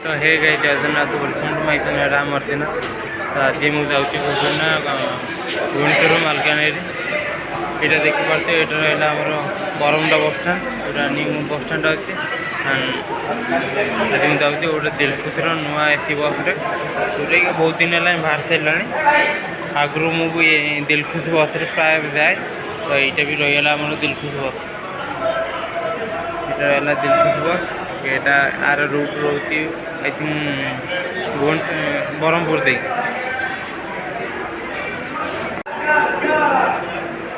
तो हे गई Jagannath welcome to my channel Ram Arjun. तो आज मुझे भुवनेश्वर मालकानगिरी ये देखिपे ये रहा आमर बरमुंडा बस स्टाण जो न्यू बस स्टाण अच्छी। आज मुझे गोटे दिलखुशर नुआ एसी बस जोटा कि बहुत दिन है बाहर सारा आगु मुझे दिलखुश बस प्राय जाए। तो यहाँ भी रहीगला आम दिलखुश बस ये रहा दिलखुश बस ये आर रूट रोचे आई थिंक ब्रह्मपुर दे।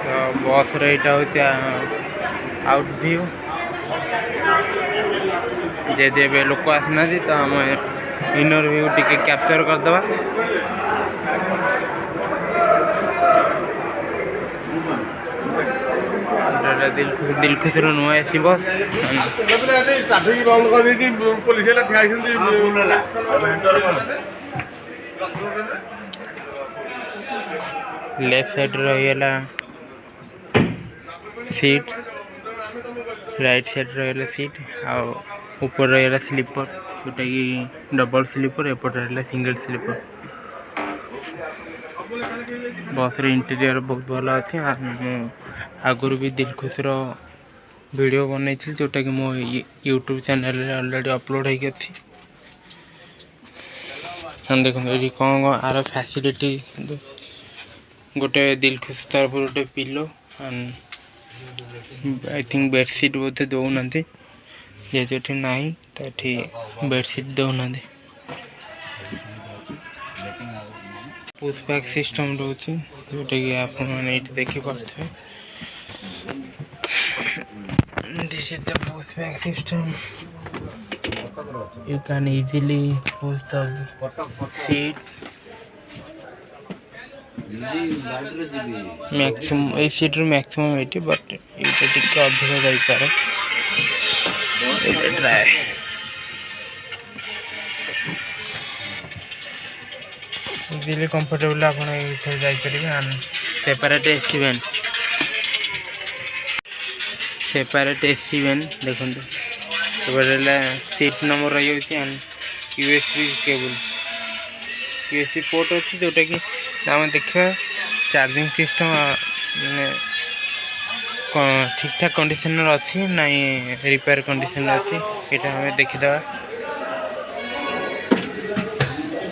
तो बस रहा आउट व्यू जदि ए लोक आसना तो आम इनर व्यू टी कैप्चर करदे। दिलखुशर नुआ एसी बस लेफ्ट साइड रहीगला सीट राइट साइड रहीगला सीट ऊपर रहीगला स्लीपर जोटा कि डबल स्लीपर एपट रहा सिंगल स्लीपर। बस इंटीरियर बहुत भल अच्छे। आगुरी भी दिलखुशर वीडियो बनई जोटा कि मो यूट्यूब चैनल ऑलरेडी अपलोड होगी अच्छी। देखो ये कौन आर फैसिलिटी गोटे दिलखुश तरफ गोटे पिलो आई थिंक बेडसीट बोधे दौना जेहेतु ना तो ये बेडसीट दौना। पुशबैक सिस्टम रोचे जोटा कि आप देखिपे this is the pushback system. You can easily push the seat maximum a seat row maximum 80 but ये टिके अधिक जाई पारे। ट्राई इजीली कंफर्टेबल आप जाई परिबे। सेपरेट एसी वैन देखो सीट नंबर रही यूएसबी केबल यूएसबी पोर्ट अच्छी जोटा कि आम देखा चार्जिंग सिस्टम ठीक ठाक कंडीशन अच्छी ना रिपेयर कंडीशन अच्छी ये हमें देखीद।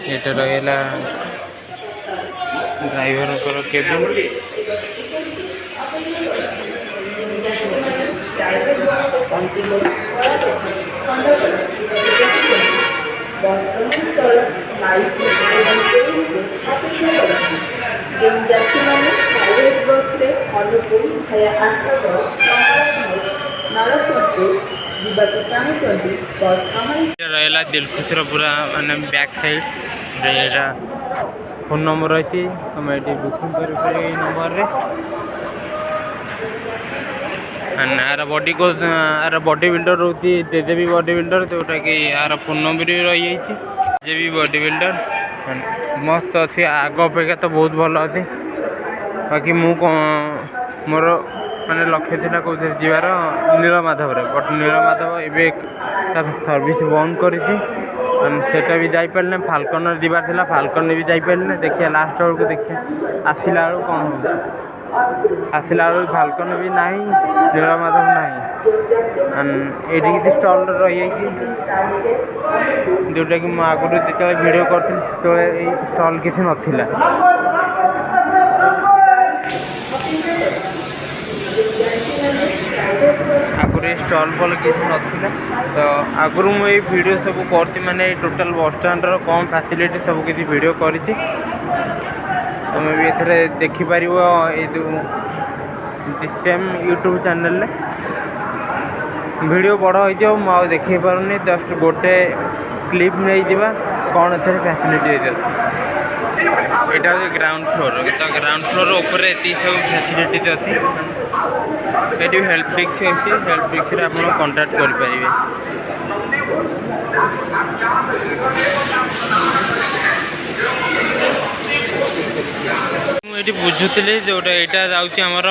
ये रहा ड्राइवर केबिन रहा दिलखुशर पूरा माने बैक साइड फोन नंबर अच्छी तुम ये बुकिंग कर नंबर आर बॉडी को आर बॉडी बिल्डर रोची तेजेबी बॉडी बिल्डर जोटा कि यार फोन नंबर भी रही तेजेबी बॉडी बिल्डर मस्त अच्छी। आग अपेक्षा तो बहुत भल अच्छी बाकी मु मोर माने लक्ष्य था कौन जीवार नीलमाधव बट नीलमाधव एवं सर्विस बंद कर सेटा भी जापारे फाल्कन जीवार फाल्कन भी जापारे। देखिए लास्ट बेलू देखिए आसला बेलू कौन हो आसला बेलू फाल्कन भी ना नीलमाधव ना ये किसी स्टल रही जोटा कि मुझे आगुरी जो वीडियो करी स्टल किसी नाला आगुरी स्टल फल किसी नाला। तो आगुरी मुझे वीडियो सब कर माने टोटल बस स्टाण्ड कौन फैसिलिटी सब किसी वीडियो कर तुम भी ये देखिपर ये जो सेम यूट्यूब चैनल वीडियो बड़ हो मुझे देखे पारूनी जस्ट गोटे क्लिप नहीं जावा कौन ए फैसिलिटी यहाँ हूँ ग्राउंड फ्लोर। तो ग्राउंड फ्लोर ऊपर ये सब फैसिलिटी अच्छी ये हेल्प डेस्क अच्छी हेल्प डेस्क आप कांटेक्ट करें। मुझे बुझुली जोटा यहाँ जामर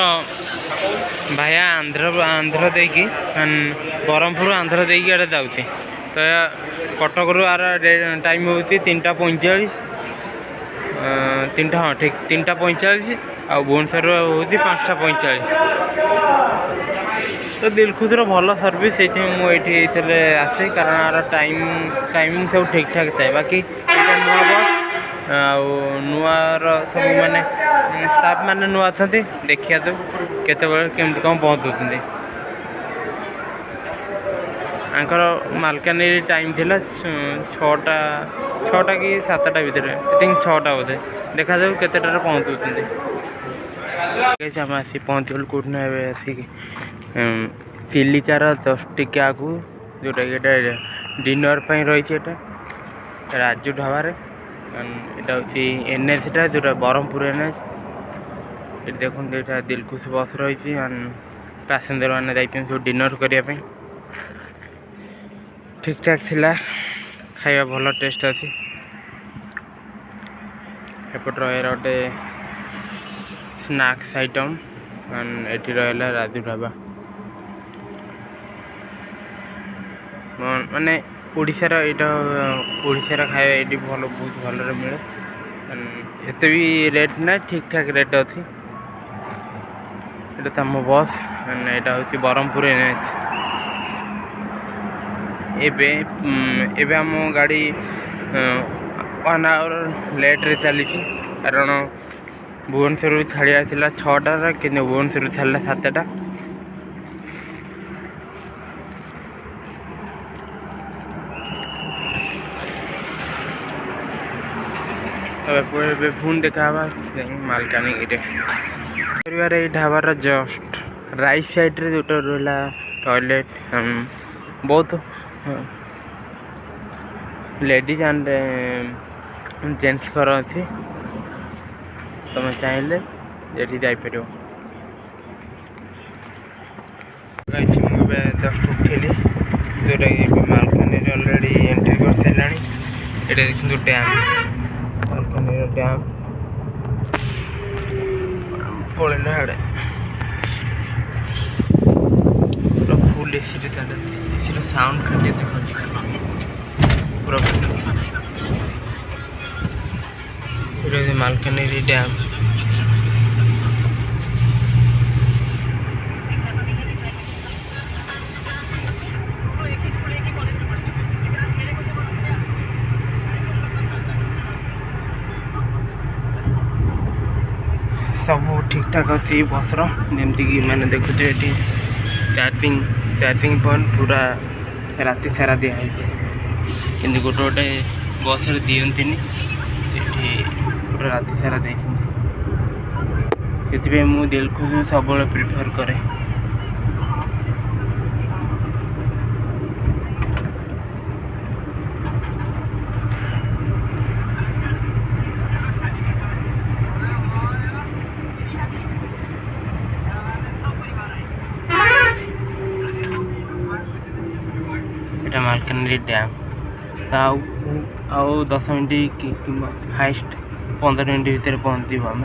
भाया आंध्र आंध्र देकी ब्रह्मपुर आंध्र देकी जाऊँगी तो कटकू आर टाइम हूँ 3:45 3टा हाँ ठीक 3:45 आ भुवनेश्वर हूँ 5:45 तो दिलखुश भल सर्विस ये आसे कारण यार टाइमिंग सब ठीक ठाक थाए बाकी यहाँ नुआ बस नुआर सब माने स्टाफ मैंने नुआ अच्छा देखिए तो केतने कौन पहुँचुं आंकर मालकानगिरी टाइम थिला 6टा कि 7टा भितर आई थिंक 6टा बोधे देखा जाऊ केतेटार पहुँचुं आम आसी पहुँचल कौटना आसिक चिलिकार जस्ट टिके आगु जोटा कि डिनर रही राजू ढाबार यहाँ हूँ NH टा जोटा ब्रह्मपुर NH ये देखो ये दिलखुश बस रही पैसेंजर मैंने जाइए सब डिनर करने ठीक ठाक थिला खाଇବା भल टेस्ट अच्छी एपट रहा गोटे स्नैक्स आइटम एटी रहा राजू ढाबा माने ओडिशार ओडिशार खाଇବା ये भल बहुत भल मिले एत भी रेट ना ठीक ठाक रेट अच्छी ये आम बस यहाँ हूँ ब्रह्मपुर NH एबे आम गाड़ी 1 आवर लेट रे चली कारण भुवनेश्वर छाड़ा था 6टार कि भुवनेश्वर छाड़ा 7टा पुणी देखा मालकानगिरी ये ढाबार जस्ट राइट साइड रे जो रहा टॉयलेट बहुत लेडीज एंड जेंट्स कर अच्छी तुम चाहिए ये जापर जस्ट उठिली जोटा कि मालकानगिरी अलरेडी एंट्री कर सारा ये देखो डैम मालकानगिरी डैम पड़ेगा आड़े पूरा फुल एसी साउंड खाली देखो पूरा ये मालकानगिरी डैम सब ठीक ठाक अच्छी बस रमती कि मैंने देखुचे ये चार्जिंग पॉइंट पूरा राति सारा दिखाई कि गोटे गोटे बस दिखती पूरा राति सारा देखते मुझे दिलखुश सब प्रिफर करे मालकानगिरी डैम आउ 10 मिनट कि हाइस्ट 15 मिनट भितर पहुँचू आम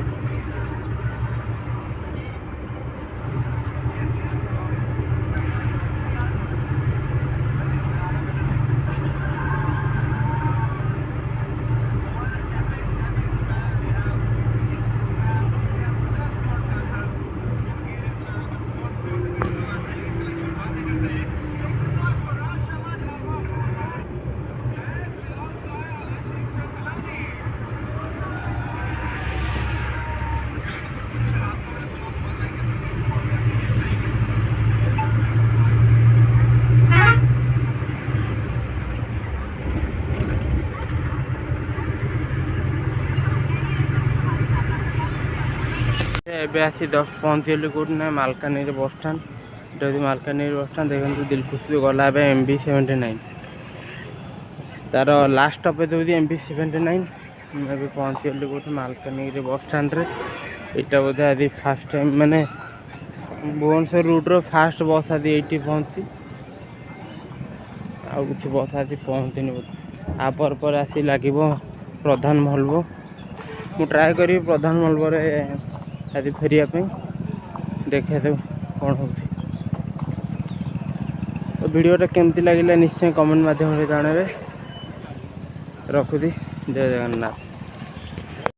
एबे आसी जस्ट पहुँचल कौटना मालकानगिरी बस स्टाण्ड ये मालकानगिरी बस स्टाण्ड देखो दिलखुश गला MB79 तार लास्ट स्टॉपेज होती MB79 मैं पहुँचल कौटे मालकानगिरी बस स्टाण्ड यहाँ बोधे आज फास्ट टाइम माने भुवनेश्वर रूट्र फास्ट बस आज ये पहुँची आउ कि बस आज पहुँचनी बोधे आपर आसी लगे प्रधान मलबो मु ट्राए करी प्रधान मलबो आज फेरिया देखा दो कौन हो वीडियोटा केमती लगे निश्चय कमेंट माध्यम जानवे रखुदी जय जगन्नाथ।